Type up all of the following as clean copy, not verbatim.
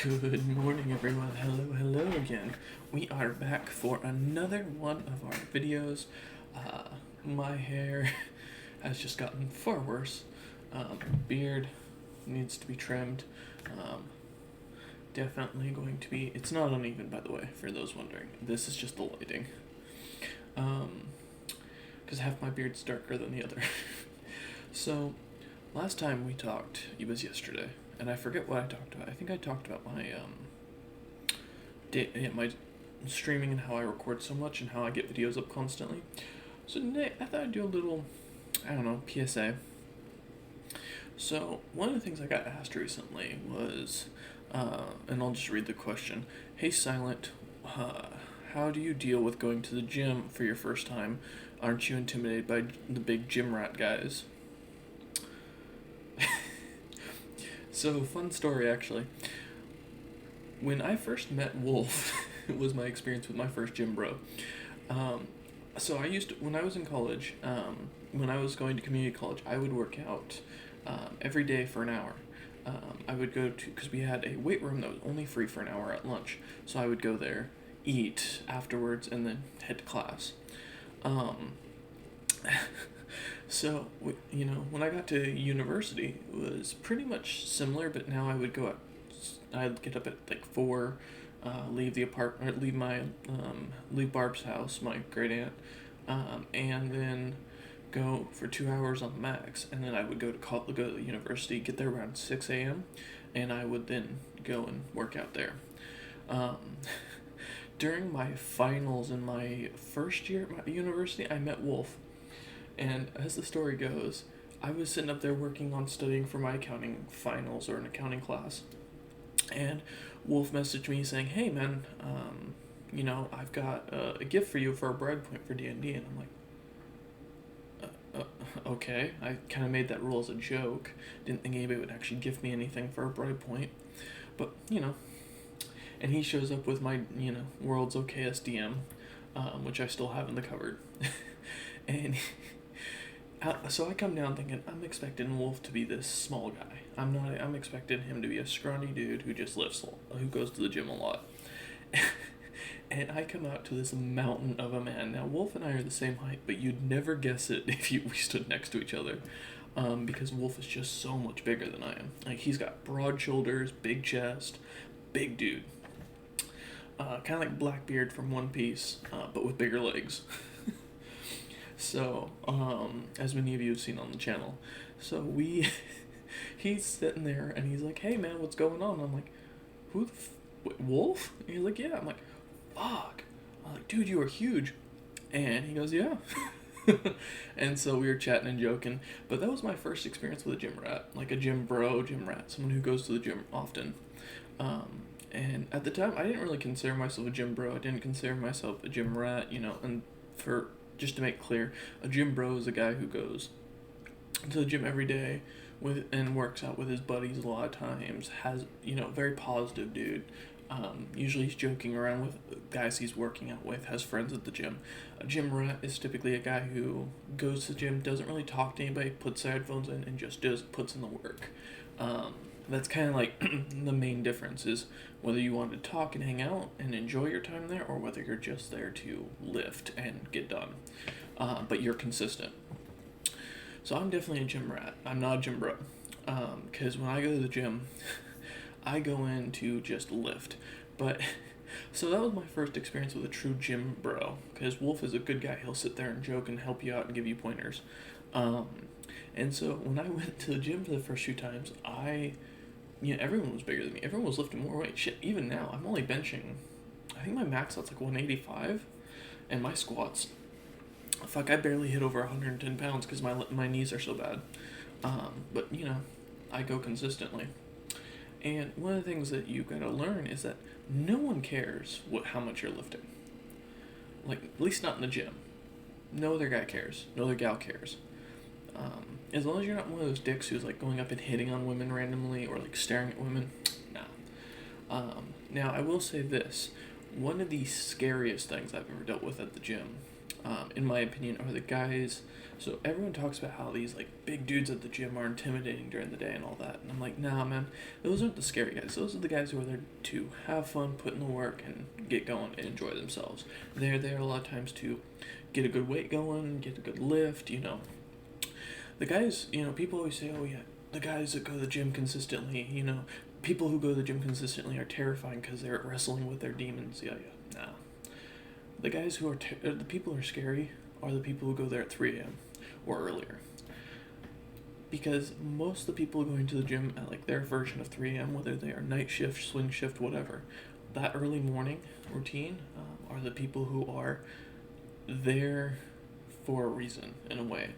Good morning, everyone. Hello again. We are back for another one of our videos. My hair has just gotten far worse. Beard needs to be trimmed. Definitely going to be. It's not uneven, by the way, for those wondering. This is just the lighting. Because half my beard's darker than the other. So, last time we talked, it was yesterday. And I forget what I talked about. I think I talked about my my streaming and how I record so much and how I get videos up constantly. So today I thought I'd do a little, PSA. So one of the things I got asked recently was, and I'll just read the question. Hey Silent, how do you deal with going to the gym for your first time? Aren't you intimidated by the big gym rat guys? So, fun story actually. When I first met Wolf, it was my experience with my first gym bro. So when I was in college, when I was going to community college, I would work out every day for an hour. I would go to, because we had a weight room that was only free for an hour at lunch. So I would go there, eat afterwards, and then head to class. So, when I got to university, it was pretty much similar, but now I'd get up at like 4, leave the apartment, leave Barb's house, my great aunt, and then go for 2 hours on the max, and then I would go to the university, get there around 6 a.m., and I would then go and work out there. During my finals in my first year at my university, I met Wolf. And as the story goes, I was sitting up there working on studying for my accounting finals or an accounting class. And Wolf messaged me saying, hey man, I've got a gift for you for a brag point for D&D. And I'm like, okay. I kind of made that rule as a joke. Didn't think anybody would actually give me anything for a brag point. But, and he shows up with my, world's okayest DM, which I still have in the cupboard. And so I come down thinking, I'm expecting Wolf to be this small guy. I'm expecting him to be a scrawny dude who just who goes to the gym a lot. And I come out to this mountain of a man. Now, Wolf and I are the same height, but you'd never guess it if we stood next to each other. Because Wolf is just so much bigger than I am. Like, he's got broad shoulders, big chest, big dude. Kind of like Blackbeard from One Piece, but with bigger legs. So, as many of you have seen on the channel. So he's sitting there and he's like, hey man, what's going on? I'm like, Wolf? And he's like, yeah. I'm like, fuck. I'm like, dude, you are huge. And he goes, yeah. And so we were chatting and joking. But that was my first experience with a gym rat. Like a gym rat. Someone who goes to the gym often. And at the time, I didn't really consider myself a gym bro. I didn't consider myself a gym rat, and just to make clear, a gym bro is a guy who goes to the gym every day and works out with his buddies a lot of times, has, very positive dude. Usually he's joking around with guys he's working out with, has friends at the gym. A gym rat is typically a guy who goes to the gym, doesn't really talk to anybody, puts their headphones in, and just puts in the work. That's kind of like the main difference is whether you want to talk and hang out and enjoy your time there, or whether you're just there to lift and get done. But you're consistent. So I'm definitely a gym rat. I'm not a gym bro. Because when I go to the gym, I go in to just lift. But so that was my first experience with a true gym bro. Because Wolf is a good guy. He'll sit there and joke and help you out and give you pointers. And so when I went to the gym for the first few times, everyone was bigger than me. Everyone was lifting more weight. Shit, even now, I'm only benching, I think my max out's like 185, and my squats, I barely hit over 110 pounds because my knees are so bad. But, I go consistently. And one of the things that you gotta learn is that no one cares how much you're lifting. Like, at least not in the gym. No other guy cares. No other gal cares. As long as you're not one of those dicks who's like going up and hitting on women randomly or like staring at women, nah. Now I will say this: one of the scariest things I've ever dealt with at the gym in my opinion, are the guys. So everyone talks about how these like big dudes at the gym are intimidating during the day and all that, and I'm like, nah, man, those aren't the scary guys. Those are the guys who are there to have fun, put in the work, and get going and enjoy themselves. They're there a lot of times to get a good weight going, get a good lift. The guys, people always say, oh yeah, the guys that go to the gym consistently, people who go to the gym consistently are terrifying because they're wrestling with their demons. Yeah, yeah, nah. The guys who are, the people who are scary are the people who go there at 3 a.m. or earlier. Because most of the people going to the gym at like their version of 3 a.m., whether they are night shift, swing shift, whatever, that early morning routine are the people who are there for a reason, in a way.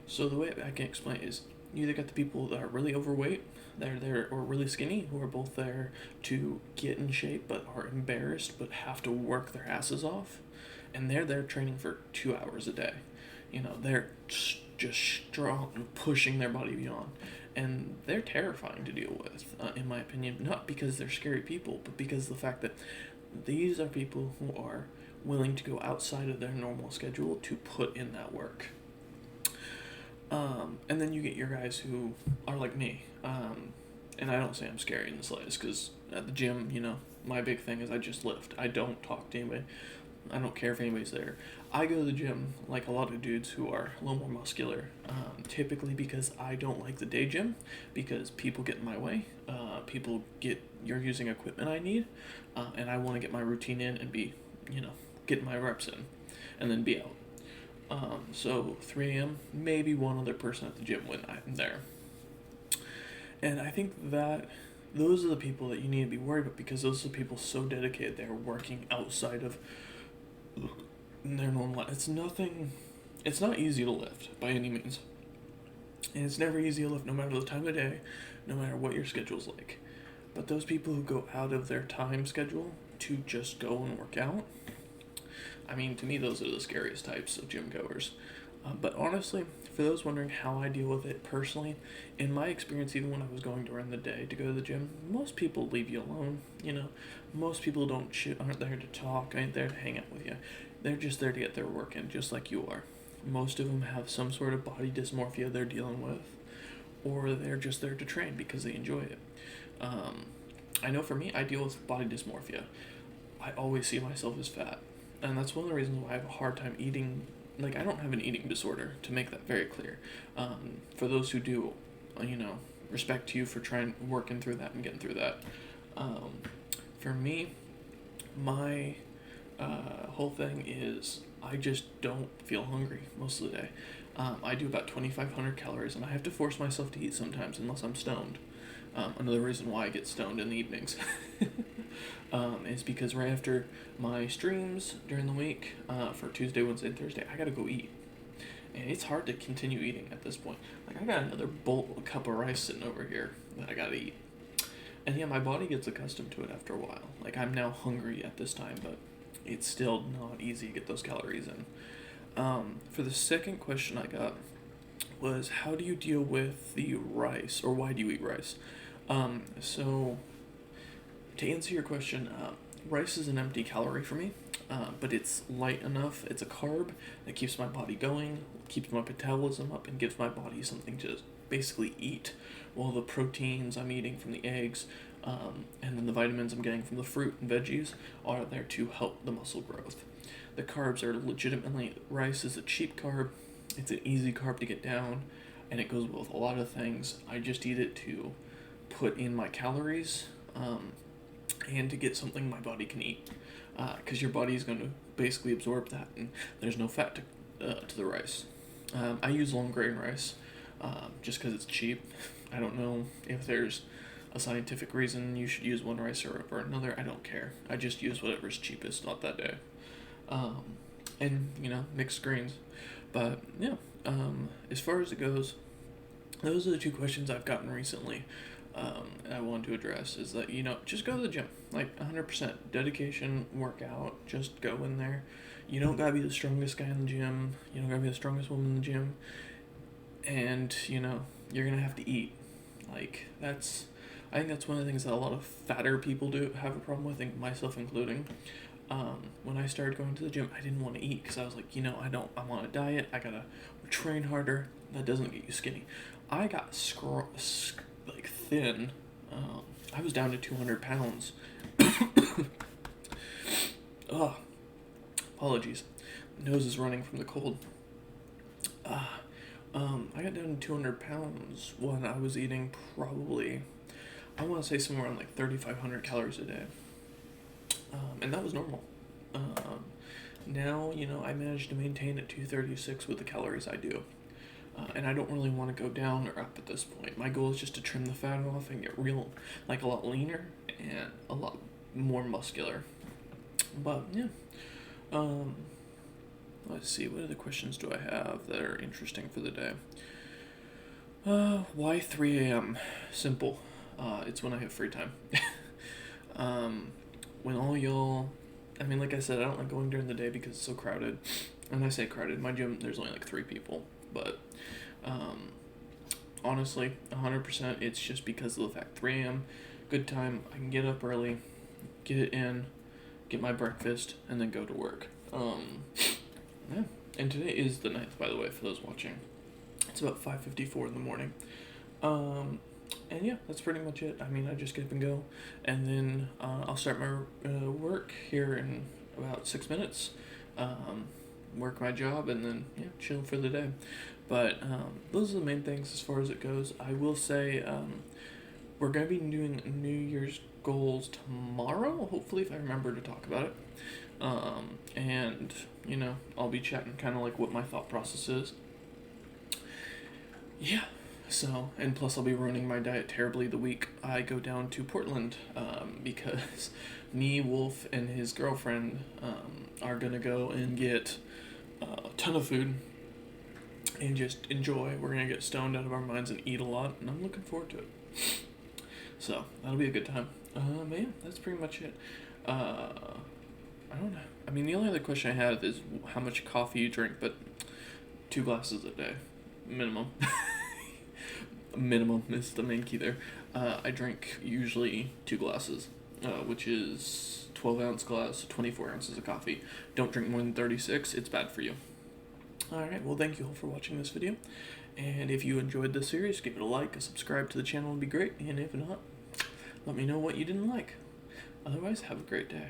So the way I can explain it is you either got the people that are really overweight, they're there, or really skinny, who are both there to get in shape but are embarrassed but have to work their asses off, and they're there training for 2 hours a day. They're just strong and pushing their body beyond, and they're terrifying to deal with, in my opinion, not because they're scary people, but because of the fact that these are people who are willing to go outside of their normal schedule to put in that work. And then you get your guys who are like me. And I don't say I'm scary in the slightest, because at the gym, my big thing is I just lift. I don't talk to anybody. I don't care if anybody's there. I go to the gym like a lot of dudes who are a little more muscular, typically because I don't like the day gym, because people get in my way. You're using equipment I need, and I want to get my routine in and be, get my reps in, and then be out. So 3 a.m., maybe one other person at the gym when I'm there. And I think that those are the people that you need to be worried about, because those are the people so dedicated. They're working outside of their normal life. It's not easy to lift by any means. And it's never easy to lift no matter the time of day, no matter what your schedule's like. But those people who go out of their time schedule to just go and work out, to me, those are the scariest types of gym goers. But honestly, for those wondering how I deal with it personally, in my experience, even when I was going during the day to go to the gym, most people leave you alone. Most people aren't there to talk, ain't there to hang out with you. They're just there to get their work in, just like you are. Most of them have some sort of body dysmorphia they're dealing with, or they're just there to train because they enjoy it. I know for me, I deal with body dysmorphia. I always see myself as fat. And that's one of the reasons why I have a hard time eating. I don't have an eating disorder, to make that very clear. For those who do, respect to you for working through that and getting through that. For me, my whole thing is I just don't feel hungry most of the day. I do about 2,500 calories, and I have to force myself to eat sometimes unless I'm stoned. Another reason why I get stoned in the evenings is because right after my streams during the week for Tuesday, Wednesday, and Thursday, I gotta go eat. And it's hard to continue eating at this point. I got another cup of rice sitting over here that I gotta eat. And yeah, my body gets accustomed to it after a while. I'm now hungry at this time, but it's still not easy to get those calories in. For the second question I got was, how do you deal with the rice, or why do you eat rice? So to answer your question, rice is an empty calorie for me, but it's light enough. It's a carb that keeps my body going, keeps my metabolism up, and gives my body something to basically eat, while the proteins I'm eating from the eggs, and then the vitamins I'm getting from the fruit and veggies are there to help the muscle growth. The carbs are legitimately, rice is a cheap carb, it's an easy carb to get down, and it goes with a lot of things. I just eat it to put in my calories, and to get something my body can eat, because your body is going to basically absorb that, and there's no fat to the rice. I use long grain rice, just because it's cheap. I don't know if there's a scientific reason you should use one rice or another. I don't care. I just use whatever's cheapest on that day. And mixed grains. But yeah, as far as it goes, those are the two questions I've gotten recently. And I wanted to address is that, just go to the gym, 100% dedication, workout, just go in there. You don't gotta be the strongest guy in the gym. You don't gotta be the strongest woman in the gym. And, you're gonna have to eat. I think that's one of the things that a lot of fatter people have a problem with, myself including. When I started going to the gym, I didn't want to eat because I was like, I'm on a diet. I gotta train harder. That doesn't get you skinny. I got like thin. I was down to 200 pounds. Ugh. Apologies. Nose is running from the cold. I got down to 200 pounds when I was eating probably, I want to say somewhere around like 3,500 calories a day. And that was normal. Now, I managed to maintain at 236 with the calories I do. And I don't really want to go down or up at this point. My goal is just to trim the fat off and get a lot leaner and a lot more muscular. But, yeah. Let's see, what other questions do I have that are interesting for the day? Why 3 a.m.? Simple. It's when I have free time. When all y'all, like I said, I don't like going during the day because it's so crowded. And I say crowded, my gym, there's only like 3 people. But, honestly, 100%, it's just because of the fact 3 a.m., good time, I can get up early, get it in, get my breakfast, and then go to work. Yeah. And today is the 9th, by the way, for those watching. It's about 5:54 in the morning. And yeah, that's pretty much it. I just get up and go, and then I'll start my work here in about 6 minutes. Work my job, and then chill for the day. But those are the main things as far as it goes. I will say we're gonna be doing New Year's goals tomorrow. Hopefully, if I remember to talk about it. And I'll be chatting kind of like what my thought process is. Yeah. So, and plus I'll be ruining my diet terribly the week I go down to Portland, because me, Wolf, and his girlfriend, are gonna go and get a ton of food and just enjoy. We're gonna get stoned out of our minds and eat a lot, and I'm looking forward to it. So, that'll be a good time. Yeah, that's pretty much it. I don't know. The only other question I had is how much coffee you drink, but 2 glasses a day, minimum. Minimum is the main key there. I drink usually 2 glasses, which is 12-ounce glass, 24 ounces of coffee. Don't drink more than 36, it's bad for you. Alright, well thank you all for watching this video, and if you enjoyed this series, give it a like, a subscribe to the channel would be great, and if not, let me know what you didn't like. Otherwise, have a great day.